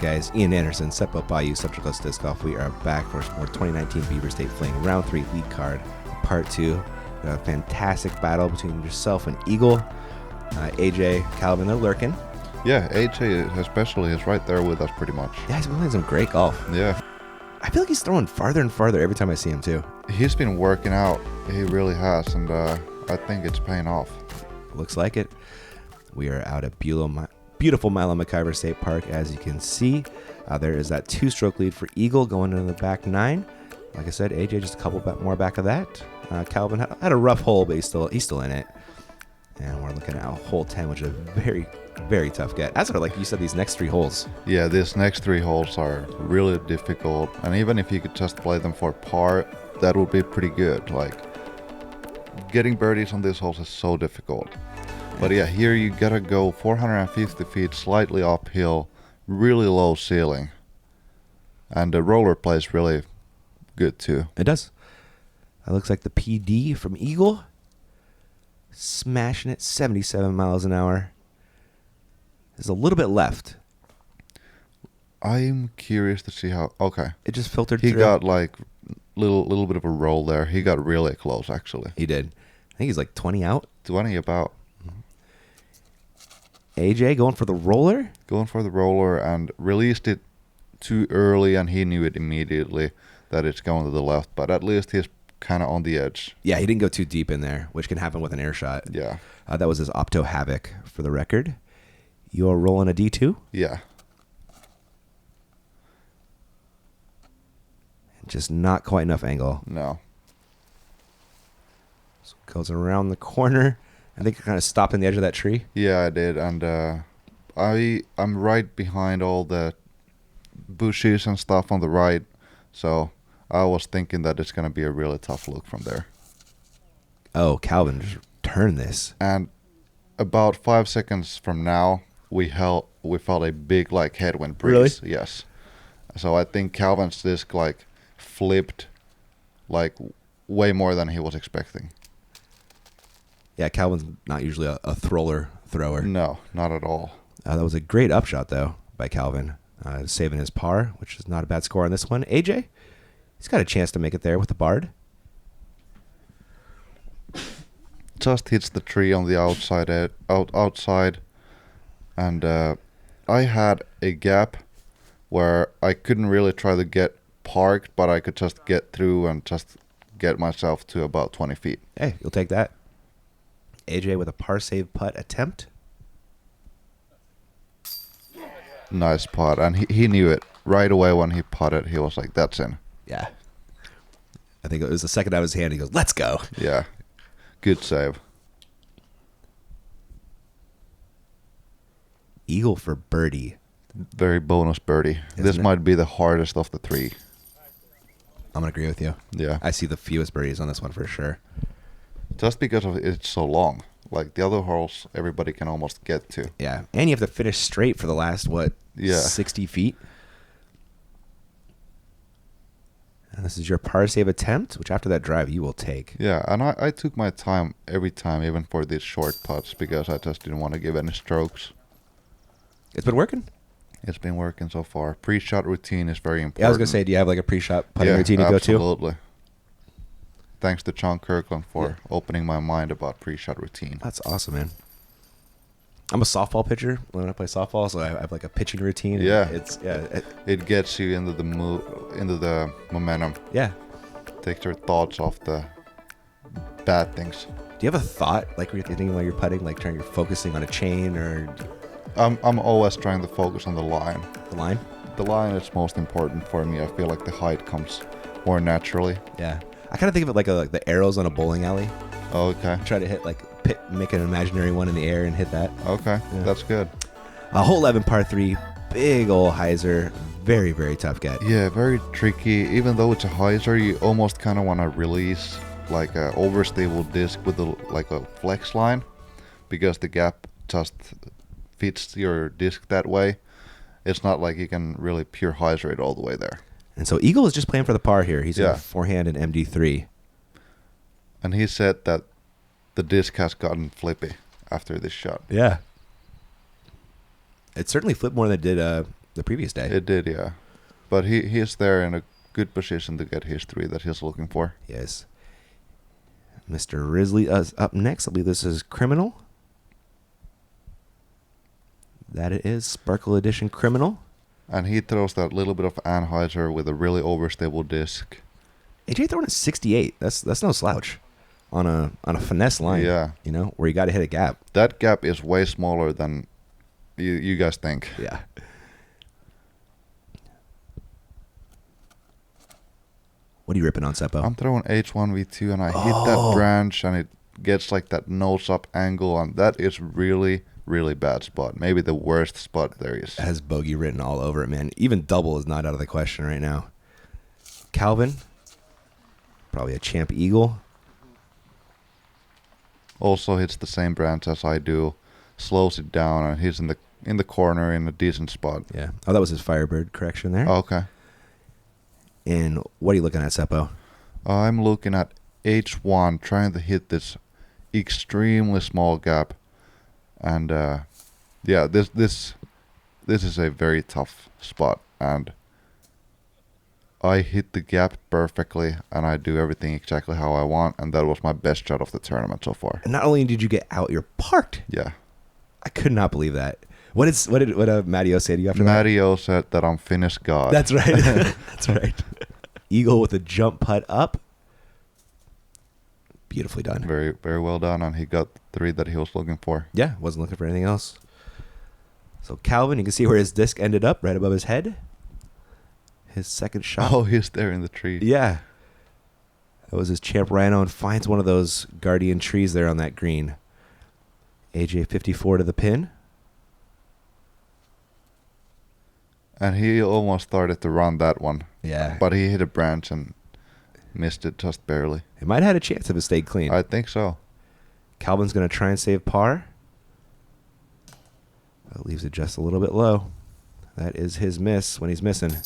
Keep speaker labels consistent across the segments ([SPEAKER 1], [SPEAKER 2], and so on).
[SPEAKER 1] guys. Ian Anderson, Seppo Paju, Central Coast Disc Golf. We are back for more 2019 Beaver State Fling Round 3 lead card, Part 2. A fantastic battle between yourself and Eagle. AJ, Calvin, they're lurking.
[SPEAKER 2] Yeah, AJ especially is right there with us pretty much.
[SPEAKER 1] Yeah, he's been playing some great golf.
[SPEAKER 2] Yeah.
[SPEAKER 1] I feel like he's throwing farther and farther every time I see him, too.
[SPEAKER 2] He's been working out. He really has, and I think it's paying off.
[SPEAKER 1] Looks like it. We are out at beautiful Milo McIver State Park, as you can see. There is that 2-stroke lead for Eagle going into the back 9. Like I said, AJ just a couple more back of that. Calvin had a rough hole, but he's still in it. And we're looking at hole 10, which is a very, very tough get. As for, like you said, these next 3 holes.
[SPEAKER 2] Yeah, these next 3 holes are really difficult. And even if you could just play them for par, that would be pretty good. Like, getting birdies on these holes is so difficult. But yeah, here you gotta go 450 feet, slightly uphill, really low ceiling. And the roller plays really good too.
[SPEAKER 1] It does. That looks like the PD from Eagle. Smashing it 77 miles an hour. There's a little bit left.
[SPEAKER 2] I'm curious to see how... Okay.
[SPEAKER 1] It just filtered
[SPEAKER 2] He
[SPEAKER 1] through.
[SPEAKER 2] got like little bit of a roll there. He got really close actually.
[SPEAKER 1] He did. I think he's like 20 out.
[SPEAKER 2] 20 about.
[SPEAKER 1] AJ going for the roller.
[SPEAKER 2] Going for the roller and released it too early, and he knew it immediately that it's going to the left. But at least he's kind of on the edge.
[SPEAKER 1] Yeah, he didn't go too deep in there, which can happen with an air shot.
[SPEAKER 2] Yeah.
[SPEAKER 1] That was his Opto Havoc for the record. You're rolling a D2?
[SPEAKER 2] Yeah.
[SPEAKER 1] Just not quite enough angle.
[SPEAKER 2] No.
[SPEAKER 1] So it goes around the corner. I think it kind of stopped in the edge of that tree.
[SPEAKER 2] Yeah, I did. And I'm right behind all the bushes and stuff on the right. So I was thinking that it's going to be a really tough look from there.
[SPEAKER 1] Oh, Calvin, just turn this.
[SPEAKER 2] And about 5 seconds from now, we felt a big like headwind breeze.
[SPEAKER 1] Really?
[SPEAKER 2] Yes. So I think Calvin's disc like flipped like way more than he was expecting.
[SPEAKER 1] Yeah, Calvin's not usually a thrower.
[SPEAKER 2] No, not at all.
[SPEAKER 1] That was a great upshot, though, by Calvin. Saving his par, which is not a bad score on this one. AJ, he's got a chance to make it there with the Bard.
[SPEAKER 2] Just hits the tree on the outside, outside. And I had a gap where I couldn't really try to get parked, but I could just get through and just get myself to about 20 feet.
[SPEAKER 1] Hey, you'll take that. AJ with a par save putt attempt.
[SPEAKER 2] Nice putt. And he knew it right away when he putted. He was like, that's in.
[SPEAKER 1] Yeah. I think it was the second out of his hand. He goes, let's go.
[SPEAKER 2] Yeah. Good save.
[SPEAKER 1] Eagle for birdie.
[SPEAKER 2] Very bonus birdie. This might be the hardest of the 3.
[SPEAKER 1] I'm going to agree with you.
[SPEAKER 2] Yeah.
[SPEAKER 1] I see the fewest birdies on this one for sure.
[SPEAKER 2] Just because of it's so long. Like the other holes, everybody can almost get to.
[SPEAKER 1] Yeah. And you have to finish straight for the last, 60 feet? And this is your par save attempt, which after that drive you will take.
[SPEAKER 2] Yeah, and I took my time every time, even for these short putts, because I just didn't want to give any strokes.
[SPEAKER 1] It's been working?
[SPEAKER 2] It's been working so far. Pre-shot routine is very important.
[SPEAKER 1] Yeah, I was going to say, do you have like a pre-shot putting routine you go to?
[SPEAKER 2] Absolutely. Thanks to John Kirkland for opening my mind about pre-shot routine.
[SPEAKER 1] That's awesome, man. I'm a softball pitcher when I play softball, so I have like a pitching routine.
[SPEAKER 2] Yeah.
[SPEAKER 1] It
[SPEAKER 2] gets you into the into the momentum.
[SPEAKER 1] Yeah.
[SPEAKER 2] Takes your thoughts off the bad things.
[SPEAKER 1] Do you have a thought, like when you're thinking while you're putting, like you're focusing on a chain or...
[SPEAKER 2] I'm always trying to focus on the line.
[SPEAKER 1] The line?
[SPEAKER 2] The line is most important for me. I feel like the height comes more naturally.
[SPEAKER 1] Yeah. I kind of think of it like the arrows on a bowling alley.
[SPEAKER 2] Oh, okay.
[SPEAKER 1] Try to hit make an imaginary one in the air and hit that.
[SPEAKER 2] Okay,
[SPEAKER 1] yeah.
[SPEAKER 2] That's good.
[SPEAKER 1] Hole 11, par 3, big old hyzer, very, very tough get.
[SPEAKER 2] Yeah, very tricky. Even though it's a hyzer, you almost kind of want to release like a overstable disc with a flex line, because the gap just fits your disc that way. It's not like you can really pure hyzer it all the way there.
[SPEAKER 1] And so Eagle is just playing for the par here. He's in a forehand and MD3.
[SPEAKER 2] And he said that the disc has gotten flippy after this shot.
[SPEAKER 1] Yeah. It certainly flipped more than it did the previous day.
[SPEAKER 2] It did, yeah. But he is there in a good position to get his 3 that he's looking for.
[SPEAKER 1] Yes. Mr. Risley is up next. I believe this is Criminal. That it is. Sparkle Edition Criminal.
[SPEAKER 2] And he throws that little bit of Anheuser with a really overstable disc.
[SPEAKER 1] AJ throwing a 68. That's no slouch on a finesse line.
[SPEAKER 2] Yeah.
[SPEAKER 1] You know, where you got to hit a gap.
[SPEAKER 2] That gap is way smaller than you guys think.
[SPEAKER 1] Yeah. What are you ripping on, Seppo?
[SPEAKER 2] I'm throwing H1V2 and I hit that branch and it gets like that nose up angle, and that is really, really bad spot. Maybe the worst spot there is.
[SPEAKER 1] It has bogey written all over it, man. Even double is not out of the question right now. Calvin, probably a champ eagle.
[SPEAKER 2] Also hits the same branch as I do, slows it down, and he's in the corner in a decent spot.
[SPEAKER 1] Yeah. Oh, that was his Firebird correction there.
[SPEAKER 2] Oh, okay.
[SPEAKER 1] And what are you looking at, Seppo?
[SPEAKER 2] I'm looking at H1, trying to hit this extremely small gap, and yeah, this is a very tough spot, and I hit the gap perfectly, and I do everything exactly how I want, and that was my best shot of the tournament so far.
[SPEAKER 1] And not only did you get out, you're parked.
[SPEAKER 2] Yeah.
[SPEAKER 1] I could not believe that. What did Matteo say to you after that?
[SPEAKER 2] Matteo said that I'm Finnish God.
[SPEAKER 1] That's right. That's right. Eagle with a jump putt up. Beautifully done.
[SPEAKER 2] Very, very well done, and he got the 3 that he was looking for.
[SPEAKER 1] Yeah, wasn't looking for anything else. So Calvin, you can see where his disc ended up, right above his head. His second shot.
[SPEAKER 2] Oh, he's there in the tree.
[SPEAKER 1] Yeah. That was his champ rhino, and finds one of those guardian trees there on that green. AJ 54 to the pin.
[SPEAKER 2] And he almost started to run that one.
[SPEAKER 1] Yeah.
[SPEAKER 2] But he hit a branch and missed it just barely.
[SPEAKER 1] It might have had a chance if it stayed clean.
[SPEAKER 2] I think so.
[SPEAKER 1] Calvin's going to try and save par. That leaves it just a little bit low. That is his miss when he's missing.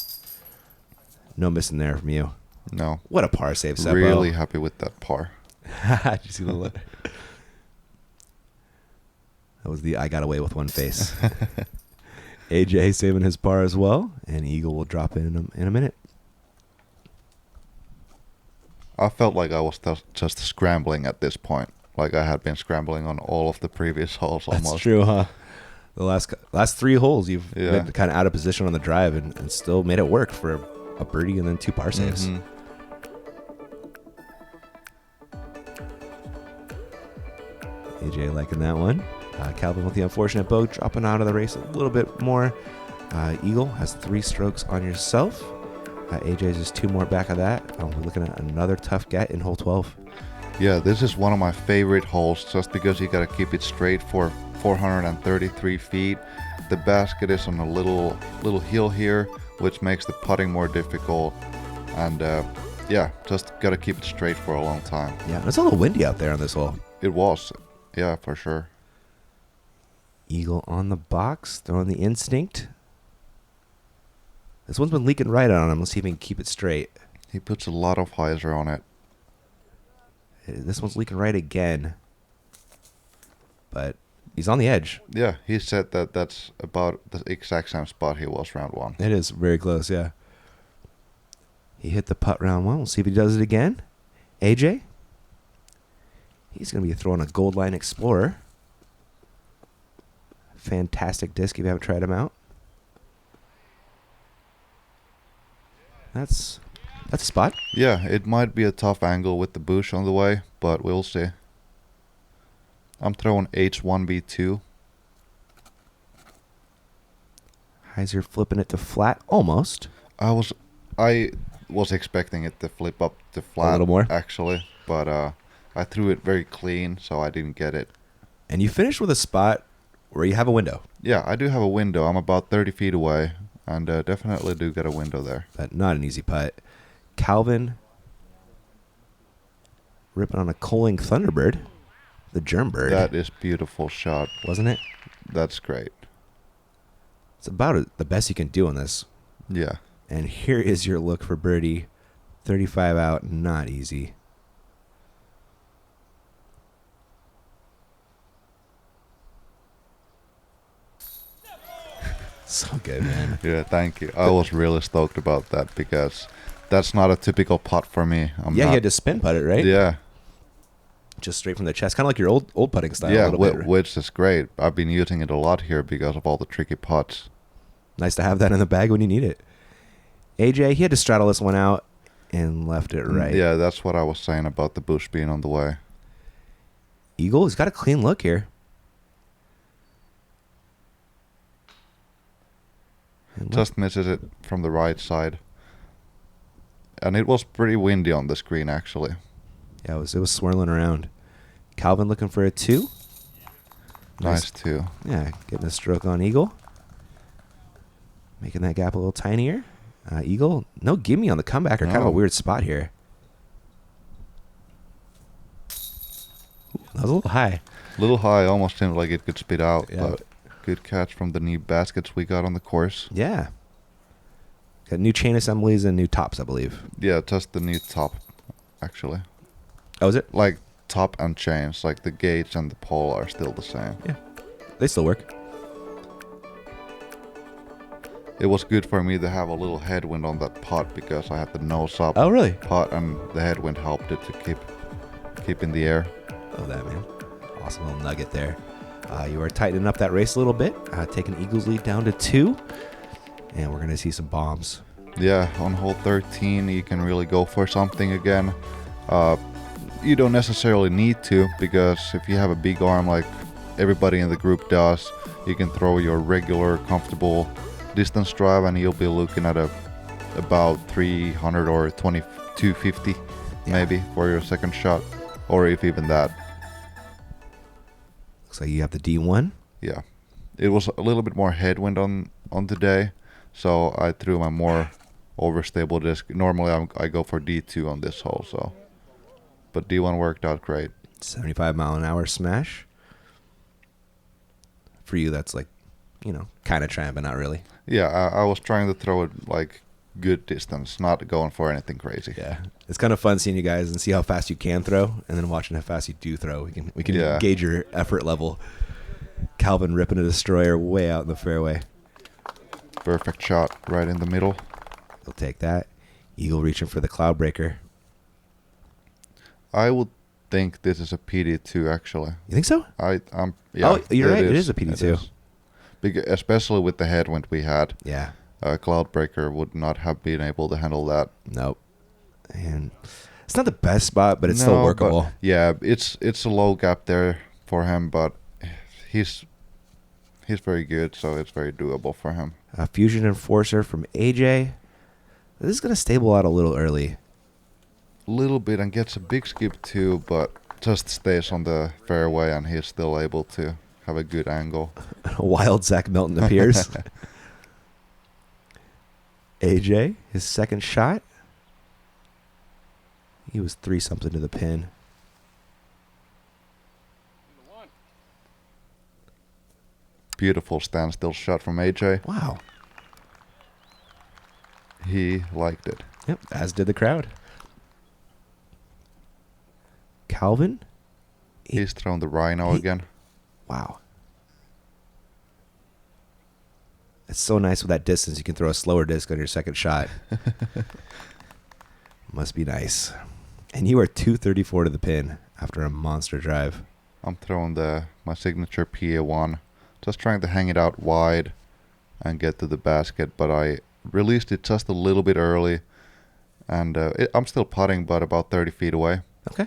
[SPEAKER 1] No missing there from you.
[SPEAKER 2] No.
[SPEAKER 1] What a par save, Seppo.
[SPEAKER 2] Really happy with that par.
[SPEAKER 1] Did you see the look? That was the I got away with one face. AJ saving his par as well, and Eagle will drop in a minute.
[SPEAKER 2] I felt like I was just scrambling at this point. Like I had been scrambling on all of the previous holes almost.
[SPEAKER 1] That's true, huh? The last 3 holes, you've
[SPEAKER 2] Yeah.
[SPEAKER 1] been kind of out of position on the drive and still made it work for a birdie and then 2 par saves.
[SPEAKER 2] Mhm.
[SPEAKER 1] AJ liking that one. Calvin with the unfortunate boat, dropping out of the race a little bit more. Eagle has 3 strokes on yourself. AJ's just 2 more back of that. We're looking at another tough get in hole 12.
[SPEAKER 2] Yeah, this is one of my favorite holes just because you got to keep it straight for 433 feet. The basket is on a little hill here, which makes the putting more difficult. And yeah, just got to keep it straight for a long time.
[SPEAKER 1] Yeah, it's a little windy out there on this hole.
[SPEAKER 2] It was. Yeah, for sure.
[SPEAKER 1] Eagle on the box, throwing the instinct. This one's been leaking right on him. Let's see if he can keep it straight.
[SPEAKER 2] He puts a lot of hyzer on it.
[SPEAKER 1] This one's leaking right again. But he's on the edge.
[SPEAKER 2] Yeah, he said that that's about the exact same spot he was round 1.
[SPEAKER 1] It is very close, yeah. He hit the putt round 1. We'll see if he does it again. AJ. He's going to be throwing a Gold Line Explorer. Fantastic disc if you haven't tried him out. That's a spot.
[SPEAKER 2] Yeah, it might be a tough angle with the bush on the way, but we'll see. I'm throwing H1B2.
[SPEAKER 1] Heiser flipping it to flat, almost.
[SPEAKER 2] I was expecting it to flip up to flat
[SPEAKER 1] A little more?
[SPEAKER 2] actually, but I threw it very clean, so I didn't get it.
[SPEAKER 1] And you finished with a spot where you have a window.
[SPEAKER 2] Yeah, I do have a window. I'm about 30 feet away, and definitely do get a window there.
[SPEAKER 1] But not an easy putt. Calvin ripping on a Coling Thunderbird. The germ bird.
[SPEAKER 2] That is beautiful shot.
[SPEAKER 1] Wasn't it?
[SPEAKER 2] That's great.
[SPEAKER 1] It's about the best you can do on this.
[SPEAKER 2] Yeah.
[SPEAKER 1] And here is your look for birdie. 35 out, not easy. So good, man.
[SPEAKER 2] Yeah, thank you. I was really stoked about that because that's not a typical putt for me.
[SPEAKER 1] You had to spin putt it, right?
[SPEAKER 2] Yeah.
[SPEAKER 1] Just straight from the chest, kind of like your old putting style.
[SPEAKER 2] Yeah,
[SPEAKER 1] a little bit.
[SPEAKER 2] which is great. I've been using it a lot here because of all the tricky putts.
[SPEAKER 1] Nice to have that in the bag when you need it. AJ, he had to straddle this one out and left it right.
[SPEAKER 2] Yeah, that's what I was saying about the bush being on the way.
[SPEAKER 1] Eagle, he's got a clean look here.
[SPEAKER 2] Just misses it from the right side. And it was pretty windy on the screen, actually.
[SPEAKER 1] Yeah, it was swirling around. Calvin looking for a 2.
[SPEAKER 2] Nice 2.
[SPEAKER 1] Yeah, getting a stroke on Eagle. Making that gap a little tinier. Eagle, no gimme on the comeback, or kind of a weird spot here. Ooh, that was a little high.
[SPEAKER 2] A little high, almost seemed like it could spit out,
[SPEAKER 1] Yeah.
[SPEAKER 2] but good catch from the new baskets we got on the course.
[SPEAKER 1] Yeah. Got new chain assemblies and new tops, I believe.
[SPEAKER 2] Yeah, just the new top, actually.
[SPEAKER 1] Oh, is it?
[SPEAKER 2] Like top and chains, like the gauge and the pole are still the same.
[SPEAKER 1] Yeah. They still work.
[SPEAKER 2] It was good for me to have a little headwind on that putt because I had the nose up
[SPEAKER 1] Oh, really?
[SPEAKER 2] putt and the headwind helped it to keep in the air.
[SPEAKER 1] Oh, that, man. Awesome little nugget there. You are tightening up that race a little bit, taking Eagles lead down to 2. And we're going to see some bombs.
[SPEAKER 2] Yeah, on hole 13, you can really go for something again. You don't necessarily need to, because if you have a big arm like everybody in the group does, you can throw your regular, comfortable distance drive and you'll be looking at about 300 or 250 maybe for your second shot, or if even that.
[SPEAKER 1] Looks like you have the D1.
[SPEAKER 2] Yeah, it was a little bit more headwind on today, so I threw my more overstable disc. Normally I go for D2 on this hole, so, but D1 worked out great.
[SPEAKER 1] 75 mile an hour smash. For you, that's like, kind of trying, but not really.
[SPEAKER 2] Yeah, I was trying to throw it like good distance, not going for anything crazy.
[SPEAKER 1] Yeah, it's kind of fun seeing you guys and see how fast you can throw, and then watching how fast you do throw. We can gauge your effort level. Calvin ripping a destroyer way out in the fairway.
[SPEAKER 2] Perfect shot right in the middle.
[SPEAKER 1] He'll take that. Eagle reaching for the cloud breaker.
[SPEAKER 2] I would think this is a PD2 actually.
[SPEAKER 1] You think so?
[SPEAKER 2] Yeah,
[SPEAKER 1] oh, you're right. It is a PD2.
[SPEAKER 2] Especially with the headwind we had.
[SPEAKER 1] Yeah.
[SPEAKER 2] Cloudbreaker would not have been able to handle that.
[SPEAKER 1] Nope. And it's not the best spot, but it's still workable.
[SPEAKER 2] Yeah, it's a low gap there for him, but he's very good, so it's very doable for him.
[SPEAKER 1] Fusion Enforcer from AJ. This is going to stable out a little early.
[SPEAKER 2] A little bit, and gets a big skip too, but just stays on the fairway, and he's still able to have a good angle.
[SPEAKER 1] A wild Zach Melton appears. AJ, his second shot. He was 3-something to the pin.
[SPEAKER 2] Beautiful standstill shot from AJ.
[SPEAKER 1] Wow.
[SPEAKER 2] He liked it.
[SPEAKER 1] Yep, as did the crowd. Calvin?
[SPEAKER 2] He's thrown the Rhino again.
[SPEAKER 1] Wow. It's so nice with that distance. You can throw a slower disc on your second shot. Must be nice. And you are 234 to the pin after a monster drive.
[SPEAKER 2] I'm throwing my signature PA1. Just trying to hang it out wide and get to the basket, but I released it just a little bit early. And I'm still putting, but about 30 feet away.
[SPEAKER 1] Okay.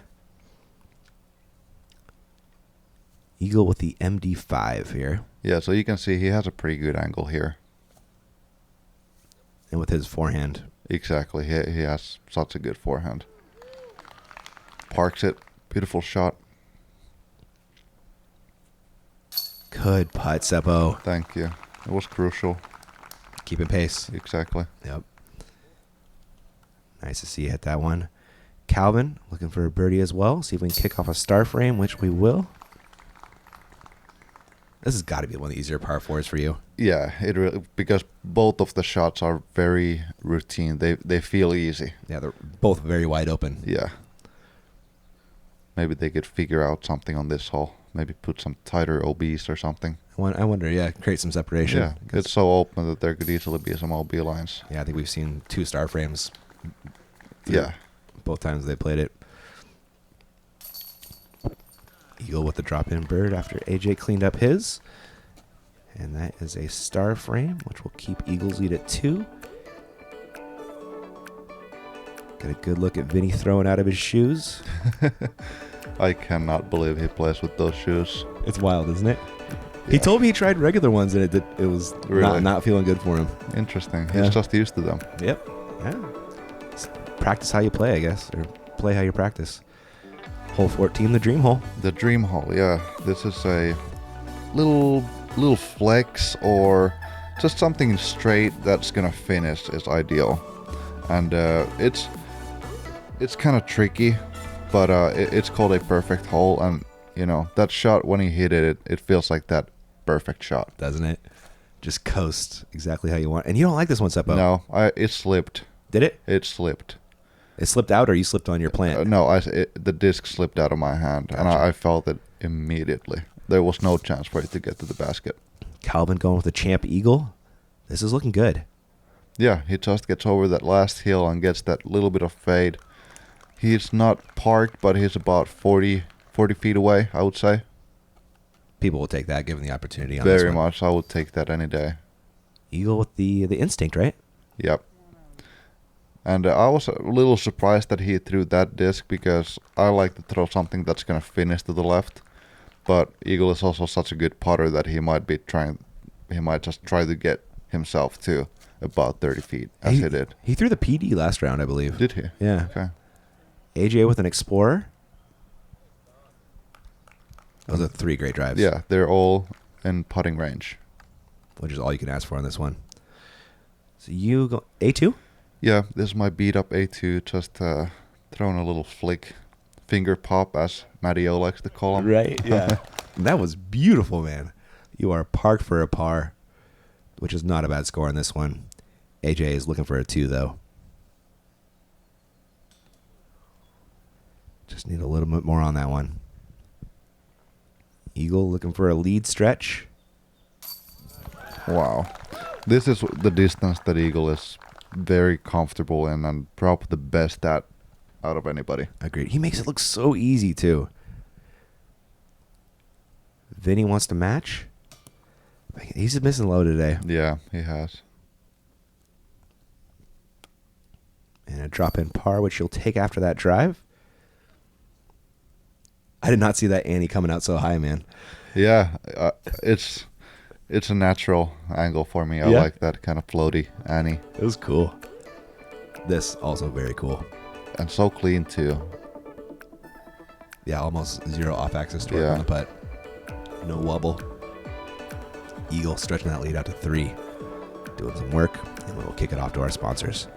[SPEAKER 1] Eagle with the MD5 here.
[SPEAKER 2] Yeah, so you can see he has a pretty good angle here.
[SPEAKER 1] And with his forehand.
[SPEAKER 2] Exactly. He has such a good forehand. Parks it. Beautiful shot.
[SPEAKER 1] Good putt, Seppo.
[SPEAKER 2] Thank you. It was crucial.
[SPEAKER 1] Keeping pace.
[SPEAKER 2] Exactly.
[SPEAKER 1] Yep. Nice to see you hit that one. Calvin looking for a birdie as well. See if we can kick off a star frame, which we will. This has got to be one of the easier par fours for you.
[SPEAKER 2] Yeah, it really, because both of the shots are very routine. They feel easy.
[SPEAKER 1] Yeah, they're both very wide open.
[SPEAKER 2] Yeah. maybe they could figure out something on this hole. Maybe put some tighter OBs or something.
[SPEAKER 1] I wonder, yeah, create some separation.
[SPEAKER 2] Yeah, it's so open that there could easily be some OB lines.
[SPEAKER 1] Yeah, I think we've seen 2 star frames.
[SPEAKER 2] Yeah.
[SPEAKER 1] Both times they played it. Eagle with the drop-in bird after AJ cleaned up his. And that is a star frame, which will keep Eagle's lead at 2. Get a good look at Vinny throwing out of his shoes.
[SPEAKER 2] I cannot believe he plays with those shoes.
[SPEAKER 1] It's wild, isn't it?
[SPEAKER 2] Yeah.
[SPEAKER 1] He told me he tried regular ones and it was
[SPEAKER 2] Really?
[SPEAKER 1] not feeling good for him.
[SPEAKER 2] Interesting.
[SPEAKER 1] Yeah.
[SPEAKER 2] He's just used to them.
[SPEAKER 1] Yep. Yeah. Just practice how you play, I guess, or play how you practice. Hole 14, the dream hole.
[SPEAKER 2] The dream hole, yeah. This is a little flex or just something straight that's gonna finish is ideal. And it's kind of tricky, but it's called a perfect hole. And you know that shot, when he hit it, it feels like that perfect shot,
[SPEAKER 1] Doesn't it? Just coast exactly how you want. And you don't like this one, Seppo.
[SPEAKER 2] No, it slipped.
[SPEAKER 1] Did it?
[SPEAKER 2] It slipped.
[SPEAKER 1] It slipped out, or you slipped on your plant?
[SPEAKER 2] No, the disc slipped out of my hand, and
[SPEAKER 1] Gotcha.
[SPEAKER 2] I felt it immediately. There was no chance for it to get to the basket.
[SPEAKER 1] Calvin going with the champ eagle. This is looking good.
[SPEAKER 2] Yeah, he just gets over that last hill and gets that little bit of fade. He's not parked, but he's about 40 feet away, I would say.
[SPEAKER 1] People will take that given the opportunity on this
[SPEAKER 2] Very
[SPEAKER 1] one.
[SPEAKER 2] much. I would take that any day.
[SPEAKER 1] Eagle with the instinct, right?
[SPEAKER 2] Yep. And I was a little surprised that he threw that disc because I like to throw something that's going to finish to the left. But Eagle is also such a good putter that he might just try to get himself to about 30 feet, as he did.
[SPEAKER 1] He threw the PD last round, I believe.
[SPEAKER 2] Did he?
[SPEAKER 1] Yeah.
[SPEAKER 2] Okay.
[SPEAKER 1] AJ with an Explorer. Those are 3 great drives.
[SPEAKER 2] Yeah, they're all in putting range.
[SPEAKER 1] Which is all you can ask for on this one. So you go A2?
[SPEAKER 2] Yeah, this is my beat up A2, just throwing a little flick, finger pop, as Matty O likes to call him.
[SPEAKER 1] Right, yeah. That was beautiful, man. You are parked for a par, which is not a bad score on this one. AJ is looking for a 2, though. Just need a little bit more on that one. Eagle looking for a lead stretch.
[SPEAKER 2] Wow. This is the distance that Eagle is very comfortable in and probably the best at out of anybody.
[SPEAKER 1] Agreed. He makes it look so easy, too. Vinny wants to match. He's missing low today.
[SPEAKER 2] Yeah, he has.
[SPEAKER 1] And a drop-in par, which you'll take after that drive. I did not see that Annie coming out so high, man.
[SPEAKER 2] Yeah, it's a natural angle for me. I
[SPEAKER 1] Yeah.
[SPEAKER 2] like that kind of floaty Annie.
[SPEAKER 1] It was cool. This also very cool.
[SPEAKER 2] And so clean too.
[SPEAKER 1] Yeah, almost 0 off-axis torque
[SPEAKER 2] Yeah.
[SPEAKER 1] on the putt. No wobble. Eagle stretching that lead out to 3. Doing some work, and we'll kick it off to our sponsors.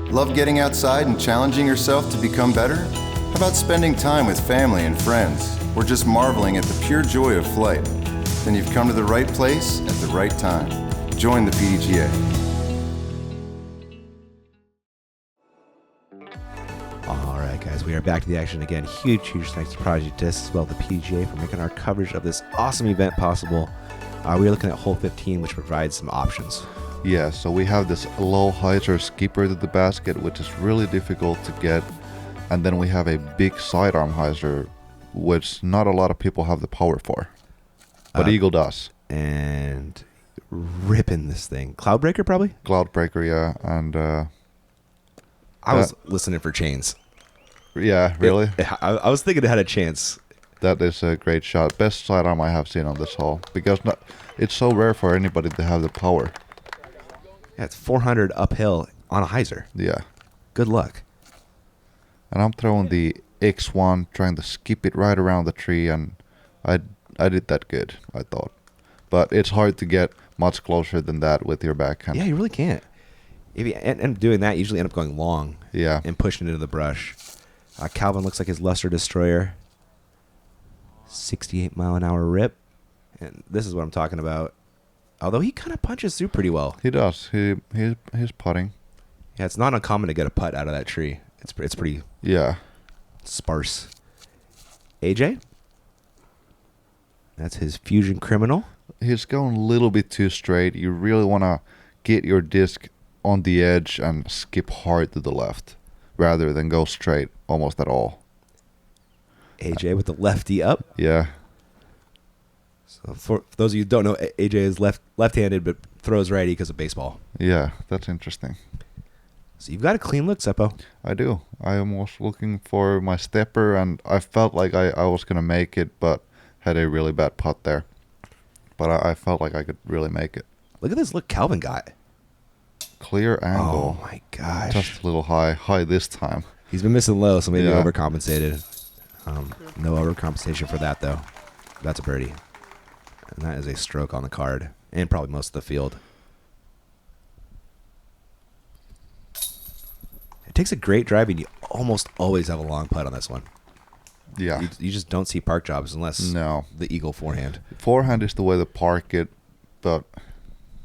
[SPEAKER 3] Love getting outside and challenging yourself to become better? How about spending time with family and friends, or just marveling at the pure joy of flight? Then you've come to the right place at the right time. Join the PDGA.
[SPEAKER 1] All right, guys, we are back to the action again. Huge thanks to Project Disc as well as the PGA for making our coverage of this awesome event possible. We are looking at hole 15, which provides some options.
[SPEAKER 2] Yeah, so we have this low hyzer skipper to the basket, which is really difficult to get. And then we have a big sidearm hyzer, which not a lot of people have the power for. But Eagle does.
[SPEAKER 1] And ripping this thing. Cloudbreaker, probably?
[SPEAKER 2] Cloudbreaker, yeah. And
[SPEAKER 1] I was listening for chains.
[SPEAKER 2] yeah, really?
[SPEAKER 1] I was thinking it had a chance.
[SPEAKER 2] That is a great shot. Best sidearm I have seen on this hole. Because it's so rare for anybody to have the power.
[SPEAKER 1] Yeah, it's 400 uphill on a hyzer.
[SPEAKER 2] Yeah.
[SPEAKER 1] Good luck.
[SPEAKER 2] And I'm throwing the X1, trying to skip it right around the tree, and I did that good, I thought. But it's hard to get much closer than that with your backhand.
[SPEAKER 1] Yeah, you really can't. If you end up doing that, you usually end up going long.
[SPEAKER 2] Yeah.
[SPEAKER 1] And pushing it into the brush. Calvin looks like his Luster Destroyer. 68-mile-an-hour rip. And this is what I'm talking about. Although he kind of punches through pretty well.
[SPEAKER 2] He does. He's putting.
[SPEAKER 1] Yeah, it's not uncommon to get a putt out of that tree. It's pretty sparse. AJ? That's his Fusion Criminal.
[SPEAKER 2] He's going a little bit too straight. You really want to get your disc on the edge and skip hard to the left rather than go straight almost at all.
[SPEAKER 1] AJ with the lefty up.
[SPEAKER 2] Yeah.
[SPEAKER 1] So for those of you who don't know, AJ is left-handed but throws righty because of baseball.
[SPEAKER 2] Yeah, that's interesting.
[SPEAKER 1] So you've got a clean look, Seppo.
[SPEAKER 2] I do. I was looking for my stepper, and I felt like I was going to make it, but had a really bad putt there. But I felt like I could really make it.
[SPEAKER 1] Look at this look Calvin got.
[SPEAKER 2] Clear angle.
[SPEAKER 1] Oh, my gosh.
[SPEAKER 2] Just a little high this time.
[SPEAKER 1] He's been missing low, so maybe
[SPEAKER 2] Yeah.
[SPEAKER 1] overcompensated. No overcompensation for that, though. That's a birdie. And that is a stroke on the card, and probably most of the field. It takes a great drive, and you almost always have a long putt on this one.
[SPEAKER 2] Yeah.
[SPEAKER 1] You just don't see park jobs unless the eagle forehand.
[SPEAKER 2] Forehand is the way to park it, but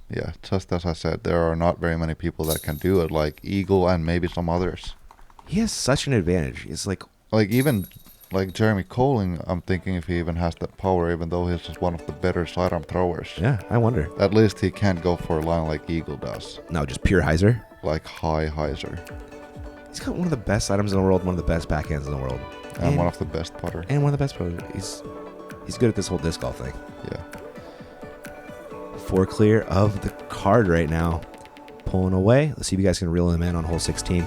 [SPEAKER 2] yeah, just as I said, there are not very many people that can do it, like Eagle and maybe some others.
[SPEAKER 1] He has such an advantage. It's like
[SPEAKER 2] even like Jeremy Colling, I'm thinking if he even has that power, even though he's just one of the better sidearm throwers.
[SPEAKER 1] yeah, I wonder.
[SPEAKER 2] At least he can't go for a line like Eagle does,
[SPEAKER 1] No, just pure hyzer.
[SPEAKER 2] like high hyzer,
[SPEAKER 1] He's got one of the best sidearms in the world, one of the best backhands in the world,
[SPEAKER 2] and one of the best putter.
[SPEAKER 1] and one of the best pros. He's good at this whole disc golf thing.
[SPEAKER 2] Yeah.
[SPEAKER 1] 4 clear of the card right now. Pulling away. Let's see if you guys can reel him in on hole 16.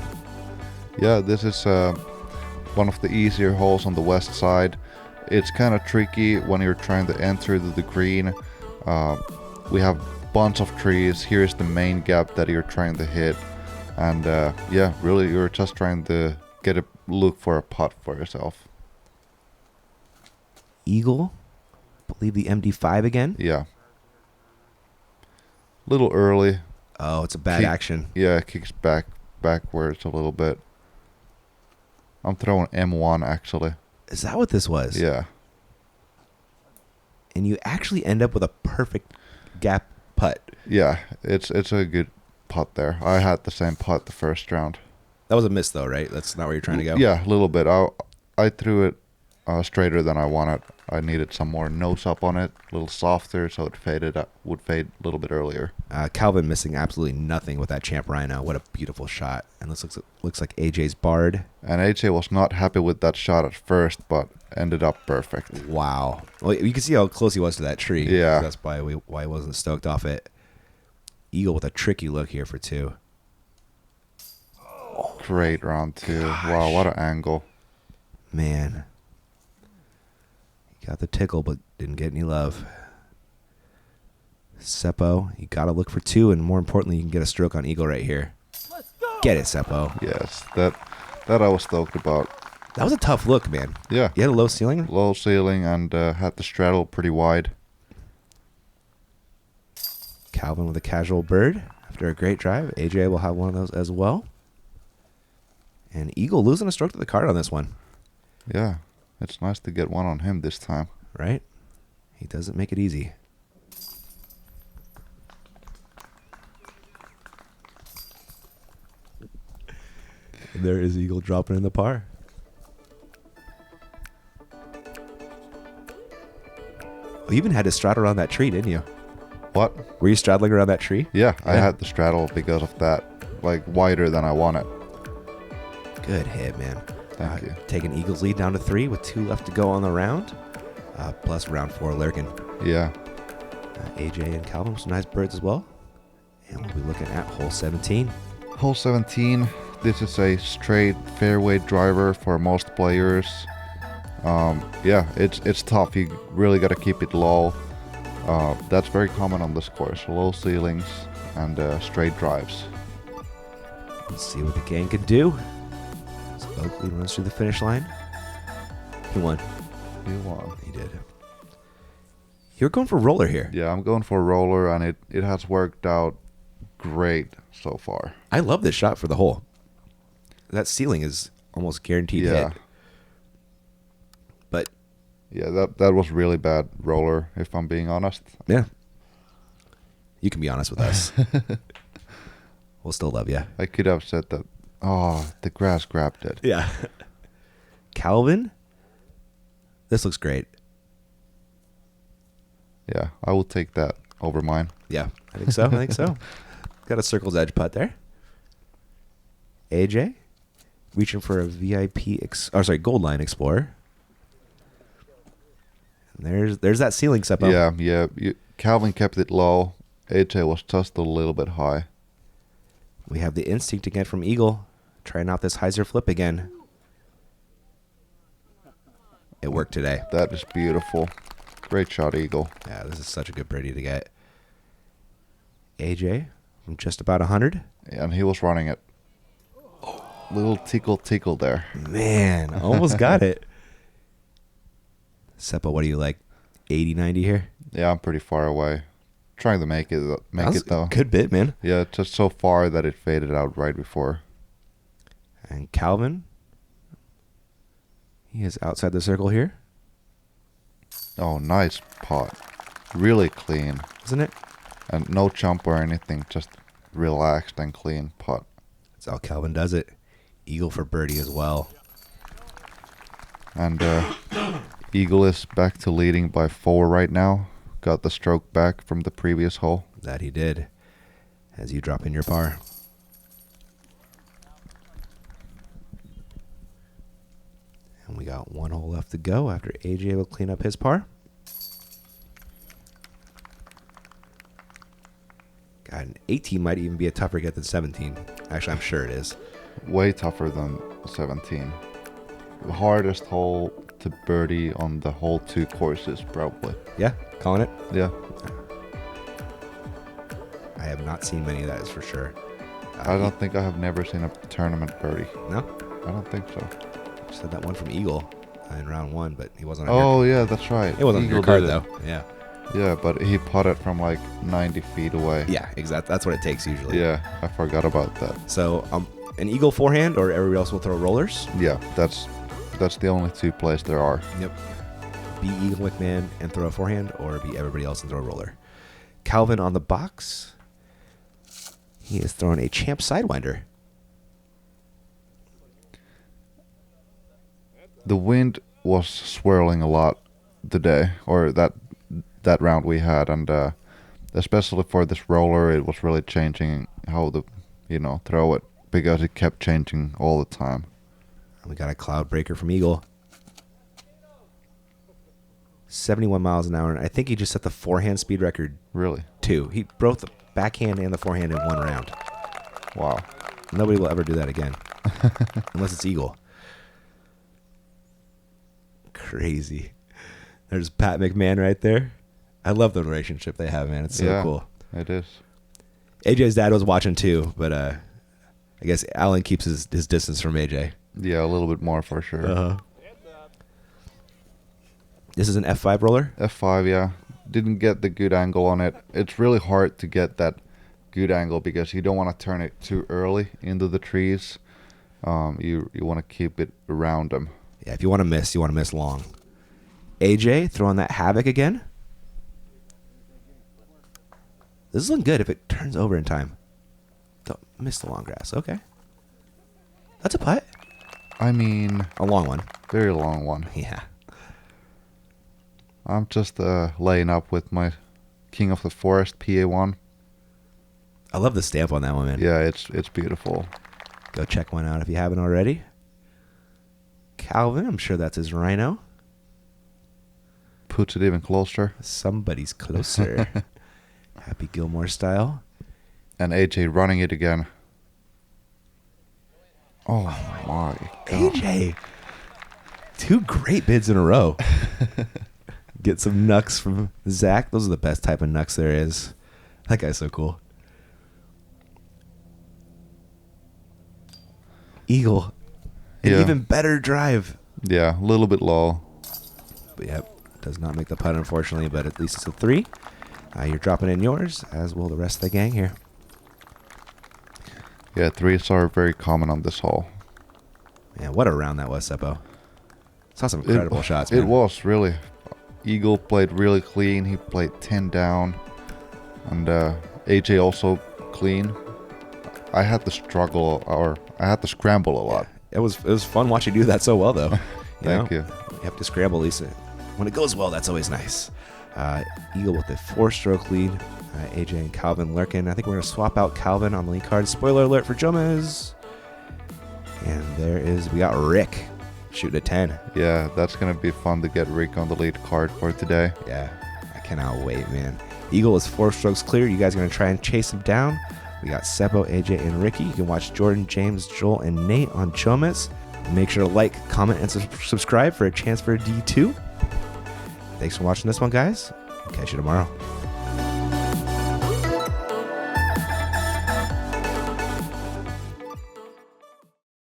[SPEAKER 2] Yeah, this is one of the easier holes on the west side. It's kind of tricky when you're trying to enter the green. We have bunch of trees. Here's the main gap that you're trying to hit. And yeah, really you're just trying to get a look for a putt for yourself.
[SPEAKER 1] Eagle. I believe the MD5 again.
[SPEAKER 2] Yeah. Little early.
[SPEAKER 1] Oh, it's a bad action.
[SPEAKER 2] Yeah, it kicks backwards a little bit. I'm throwing M1 actually.
[SPEAKER 1] Is that what this was?
[SPEAKER 2] Yeah.
[SPEAKER 1] And you actually end up with a perfect gap putt.
[SPEAKER 2] Yeah, it's a good putt there. I had the same putt the first round.
[SPEAKER 1] That was a miss, though, right? That's not where you're trying to go?
[SPEAKER 2] Yeah, a little bit. I threw it straighter than I wanted. I needed some more nose up on it, a little softer, so it would fade a little bit earlier.
[SPEAKER 1] Calvin missing absolutely nothing with that Champ Rhino. What a beautiful shot. And this looks like AJ's barred.
[SPEAKER 2] And AJ was not happy with that shot at first, but ended up perfect.
[SPEAKER 1] Wow. Well, you can see how close he was to that tree.
[SPEAKER 2] Yeah.
[SPEAKER 1] That's why he wasn't stoked off it. Eagle with a tricky look here for 2.
[SPEAKER 2] Great round 2. Wow, what an angle.
[SPEAKER 1] Man. He got the tickle, but didn't get any love. Seppo, you got to look for 2, and more importantly, you can get a stroke on Eagle right here. Get it, Seppo.
[SPEAKER 2] Yes, that I was stoked about.
[SPEAKER 1] That was a tough look, man.
[SPEAKER 2] Yeah.
[SPEAKER 1] You had a low ceiling?
[SPEAKER 2] Low ceiling and had the straddle pretty wide.
[SPEAKER 1] Calvin with a casual bird after a great drive. AJ will have one of those as well. And Eagle losing a stroke to the card on this one.
[SPEAKER 2] Yeah, it's nice to get one on him this time.
[SPEAKER 1] Right? He doesn't make it easy. And there is Eagle dropping in the par. You even had to straddle around that tree, didn't you?
[SPEAKER 2] What?
[SPEAKER 1] Were you straddling around that tree?
[SPEAKER 2] Yeah, I had the straddle because of that, like wider than I wanted.
[SPEAKER 1] Good hit, man.
[SPEAKER 2] Thank you.
[SPEAKER 1] Taking Eagles lead down to 3 with 2 left to go on the round. Plus round 4 lurking.
[SPEAKER 2] Yeah.
[SPEAKER 1] AJ and Calvin with some nice birds as well. And we'll be looking at hole 17.
[SPEAKER 2] Hole 17. This is a straight fairway driver for most players. Yeah, it's tough. You really got to keep it low. That's very common on this course. Low ceilings, and straight drives.
[SPEAKER 1] Let's see what the gang can do. So Oakley runs through the finish line. He won.
[SPEAKER 2] He won.
[SPEAKER 1] He did. You're going for roller here.
[SPEAKER 2] Yeah, I'm going for a roller, and it has worked out great so far.
[SPEAKER 1] I love this shot for the hole. That ceiling is almost guaranteed
[SPEAKER 2] Yeah.
[SPEAKER 1] hit. But
[SPEAKER 2] Yeah, that was really bad roller, if I'm being honest.
[SPEAKER 1] yeah, you can be honest with us. We'll still love you.
[SPEAKER 2] I could have said that, oh, the grass grabbed it.
[SPEAKER 1] Yeah. Calvin, this looks great.
[SPEAKER 2] Yeah, I will take that over mine.
[SPEAKER 1] Yeah, I think so. I think so. Got a circle's edge putt there. AJ, reaching for a VIP, Gold Line Explorer. And there's that ceiling step up.
[SPEAKER 2] Yeah. Calvin kept it low. AJ was just a little bit high.
[SPEAKER 1] We have the instinct again from Eagle, trying out this hyzer flip again. It worked today.
[SPEAKER 2] That is beautiful. Great shot, Eagle.
[SPEAKER 1] Yeah, this is such a good birdie to get. AJ from just about 100.
[SPEAKER 2] And he was running it. Little tickle there.
[SPEAKER 1] Man, almost got it. Seppa, what do you like? 80, 90 here?
[SPEAKER 2] Yeah, I'm pretty far away. Trying to make it though.
[SPEAKER 1] Good bit, man.
[SPEAKER 2] Yeah, just so far that it faded out right before.
[SPEAKER 1] And Calvin, he is outside the circle here,
[SPEAKER 2] Oh, nice putt. Really clean.
[SPEAKER 1] isn't it?
[SPEAKER 2] And no jump or anything. Just relaxed and clean putt.
[SPEAKER 1] That's how Calvin does it. Eagle for birdie as well.
[SPEAKER 2] And Eagle is back to leading by 4 right now. Got the stroke back from the previous hole.
[SPEAKER 1] That he did. As you drop in your par. And we got one hole left to go after AJ will clean up his par. God, an 18 might even be a tougher get than 17. Actually, I'm sure it is.
[SPEAKER 2] Way tougher than 17. The hardest hole to birdie on the whole 2 courses, probably.
[SPEAKER 1] Yeah, calling it.
[SPEAKER 2] Yeah.
[SPEAKER 1] I have not seen many of that, is for sure.
[SPEAKER 2] I don't think I have never seen a tournament birdie.
[SPEAKER 1] No?
[SPEAKER 2] I don't think so.
[SPEAKER 1] Just had that one from Eagle in round 1, but he wasn't on
[SPEAKER 2] Oh, yeah, that's right.
[SPEAKER 1] your, it wasn't on
[SPEAKER 2] Eagle
[SPEAKER 1] your card,
[SPEAKER 2] did it.
[SPEAKER 1] though. Yeah.
[SPEAKER 2] Yeah, but he putted from like 90 feet away.
[SPEAKER 1] Yeah, exactly. That's what it takes usually.
[SPEAKER 2] Yeah, I forgot about that.
[SPEAKER 1] So, an Eagle forehand, or everybody else will throw rollers?
[SPEAKER 2] Yeah, that's the only 2 plays there are.
[SPEAKER 1] Yep. Be Eagle McMahon and throw a forehand, or be everybody else and throw a roller. Calvin on the box. He is throwing a champ sidewinder.
[SPEAKER 2] The wind was swirling a lot today, or that round we had, and especially for this roller, it was really changing how to, throw it, because it kept changing all the time.
[SPEAKER 1] And we got a cloud breaker from Eagle. 71 miles an hour, and I think he just set the forehand speed record
[SPEAKER 2] Really?
[SPEAKER 1] too. He broke the backhand and the forehand in one round.
[SPEAKER 2] Wow.
[SPEAKER 1] Nobody will ever do that again. Unless it's Eagle. Crazy. There's Pat McMahon right there. I love the relationship they have, man. It's so cool.
[SPEAKER 2] It is.
[SPEAKER 1] AJ's dad was watching too, but I guess Alan keeps his distance from AJ.
[SPEAKER 2] Yeah, a little bit more for sure.
[SPEAKER 1] Uh-huh. This is an F5 roller?
[SPEAKER 2] F5, yeah. Didn't get the good angle on it. It's really hard to get that good angle because you don't want to turn it too early into the trees. You want to keep it around them.
[SPEAKER 1] Yeah, if you want to miss, you want to miss long. AJ throwing that havoc again. This is looking good if it turns over in time. Don't miss the long grass. Okay. That's a putt.
[SPEAKER 2] I mean,
[SPEAKER 1] A long one.
[SPEAKER 2] very long one.
[SPEAKER 1] Yeah.
[SPEAKER 2] I'm just laying up with my King of the Forest PA1.
[SPEAKER 1] I love the stamp on that one, man.
[SPEAKER 2] Yeah, it's beautiful.
[SPEAKER 1] Go check one out if you haven't already. Calvin, I'm sure that's his rhino.
[SPEAKER 2] Puts it even closer.
[SPEAKER 1] Somebody's closer. Happy Gilmore style.
[SPEAKER 2] And AJ running it again. Oh my God.
[SPEAKER 1] AJ! 2 great bids in a row. Get some knucks from Zach. Those are the best type of knucks there is. That guy's so cool. Eagle. An
[SPEAKER 2] Yeah.
[SPEAKER 1] even better drive.
[SPEAKER 2] Yeah, a little bit low.
[SPEAKER 1] But yep, does not make the putt, unfortunately, but at least it's a 3. You're dropping in yours, as will the rest of the gang here.
[SPEAKER 2] Yeah, 3s are very common on this hole.
[SPEAKER 1] Man, what a round that was, Seppo. Saw some incredible shots, man.
[SPEAKER 2] It was, really. Eagle played really clean. He played 10 down. And AJ also clean. I had to struggle, or I had to scramble a lot.
[SPEAKER 1] It was fun watching you do that so well, though.
[SPEAKER 2] Thank you.
[SPEAKER 1] You have to scramble, at least. When it goes well, that's always nice. Eagle with a 4-stroke lead. AJ and Calvin lurking. I think we're going to swap out Calvin on the lead card. Spoiler alert for Jomez. And we got Rick shooting a 10.
[SPEAKER 2] Yeah, that's going to be fun to get Rick on the lead card for today.
[SPEAKER 1] Yeah, I cannot wait, man. Eagle is 4 strokes clear. You guys are going to try and chase him down. We got Seppo, AJ, and Ricky. You can watch Jordan, James, Joel, and Nate on Jomez. Make sure to like, comment, and subscribe for a chance for a D2. Thanks for watching this one, guys. Catch you tomorrow.